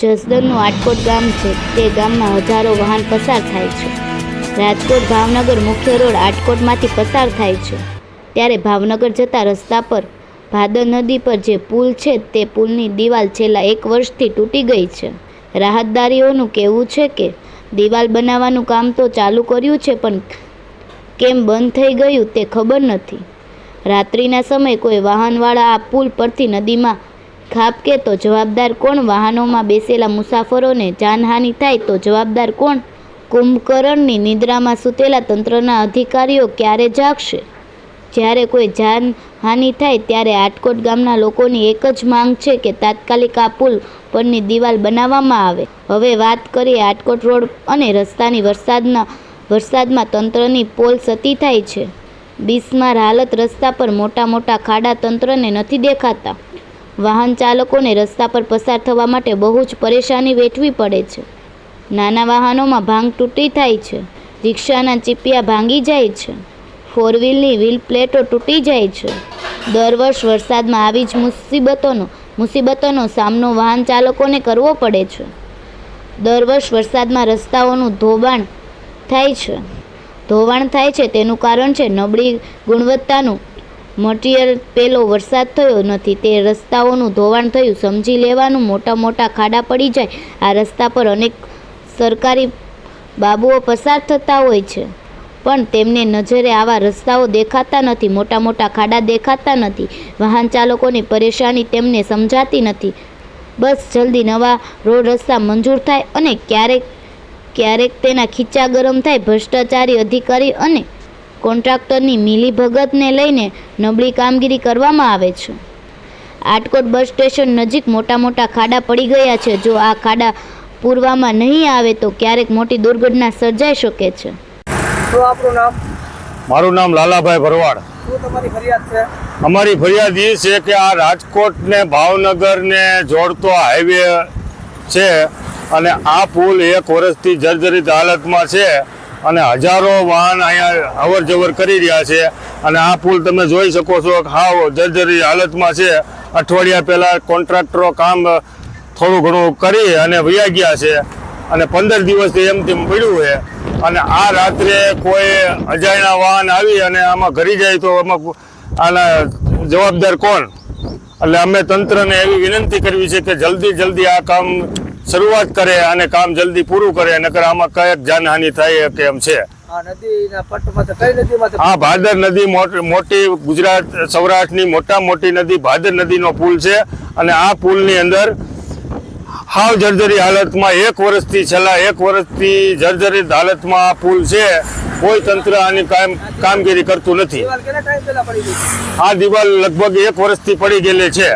જસદણનું આટકોટ ગામ છે તે ગામમાં હજારો વાહન પસાર થાય છે। રાજકોટ ભાવનગર મુખ્ય રોડ આટકોટમાંથી પસાર થાય છે ત્યારે ભાવનગર જતા રસ્તા પર ભાદર નદી પર જે પુલ છે તે પુલની દિવાલ છેલ્લા 1 વર્ષથી તૂટી ગઈ છે। રાહતદારીઓનું કહેવું છે કે દિવાલ બનાવવાનું કામ તો ચાલુ કર્યું છે પણ કેમ બંધ થઈ ગયું તે ખબર નથી। રાત્રિના સમયે કોઈ વાહનવાળા આ પુલ પરથી નદીમાં ખાબકે તો જવાબદાર કોણ? વાહનોમાં બેસેલા મુસાફરોને જાનહાનિ થાય તો જવાબદાર કોણ? કુંભકર્ણની નિદ્રામાં સૂતેલા તંત્રના અધિકારીઓ ક્યારે જાગશે? જ્યારે કોઈ જાનહાનિ થાય ત્યારે આટકોટ ગામના લોકોની એક જ માંગ છે કે તાત્કાલિક આ પુલ પરની દિવાલ બનાવવામાં આવે। હવે વાત કરીએ આટકોટ રોડ અને રસ્તાની। વરસાદમાં તંત્રની પોલ સતી થાય છે। બિસ્માર હાલત, રસ્તા પર મોટા ખાડા તંત્રને નથી દેખાતા। વાહન ચાલકોને રસ્તા પર પસાર થવા માટે બહુ જ પરેશાની વેઠવી પડે છે। નાના વાહનોમાં ભાંગ તૂટી થાય છે, રિક્ષાના ચીપિયા ભાંગી જાય છે, 4 વ્હીલની વ્હીલ પ્લેટો તૂટી જાય છે। દર વર્ષ વરસાદમાં આવી જ મુસીબતોનો સામનો વાહન ચાલકોને કરવો પડે છે। દર વર્ષ વરસાદમાં રસ્તાઓનું ધોવાણ થાય છે તેનું કારણ છે નબળી ગુણવત્તાનું મટીરીયલ। પેલો વરસાદ થયો નથી તે રસ્તાઓનું ધોવાણ થયું સમજી લેવાનું। મોટા ખાડા પડી જાય। આ રસ્તા પર અનેક સરકારી બાબુઓ પસાર થતા હોય છે પણ તેમને નજરે આવા રસ્તાઓ દેખાતા નથી, મોટા ખાડા દેખાતા નથી। વાહન ચાલકોની પરેશાની તેમને સમજાતી નથી। બસ જલ્દી નવા રોડ રસ્તા મંજૂર થાય અને ક્યારેક તેના ખીચા ગરમ થાય। ભ્રષ્ટાચારી અધિકારી અને કોન્ટ્રાક્ટરની મિલીભગતને લઈને નબળી કામગીરી કરવામાં આવે છે। આટકોટ બસ સ્ટેશન નજીક મોટા ખાડા પડી ગયા છે। જો આ ખાડા પૂરવામાં નહીં આવે તો ક્યારેક મોટી દુર્ઘટના સર્જાઈ શકે છે। શું આપનું નામ? મારું નામ લાલાભાઈ ભરવાડ। શું તમારી ફરિયાદ છે? અમારી ફરિયાદ એ છે કે આ રાજકોટ ને ભાવનગર ને જોડતો હાઈવે છે અને આ પુલ 1 વર્ષથી જર્જરિત હાલતમાં છે અને હજારો વાહન અહીંયા અવર જવર કરી રહ્યા છે અને આ પુલ તમે જોઈ શકો છો હાવ જર્જરિત હાલતમાં છે। અઠવાડિયા પહેલાં કોન્ટ્રાક્ટરો કામ થોડું ઘણું કરી અને વયા ગયા છે અને 15 દિવસથી એમ તેમ પડ્યું છે અને આ રાત્રે કોઈ અજાણ્યા વાહન આવી અને આમાં ઘરી જાય તો આના જવાબદાર કોણ? એટલે અમે તંત્રને એવી વિનંતી કરવી છે કે જલ્દી આ કામ શરૂઆત કરે અને કામ જલ્દી પૂરું કરે, નકર આમાં કઈક જાનહાનિ થાય કે એમ છે। હા, ભાદર નદી મોટી ગુજરાત સૌરાષ્ટ્રની મોટી નદી ભાદર નદીનો પુલ છે અને આ પુલની અંદર હાવ જર્જરી હાલતમાં છેલ્લા 1 વર્ષથી જર્જરિત હાલતમાં આ પુલ છે। કોઈ તંત્ર આની કામગીરી કરતું નથી। આ દિવાલ લગભગ 1 વર્ષથી પડી ગયેલી છે।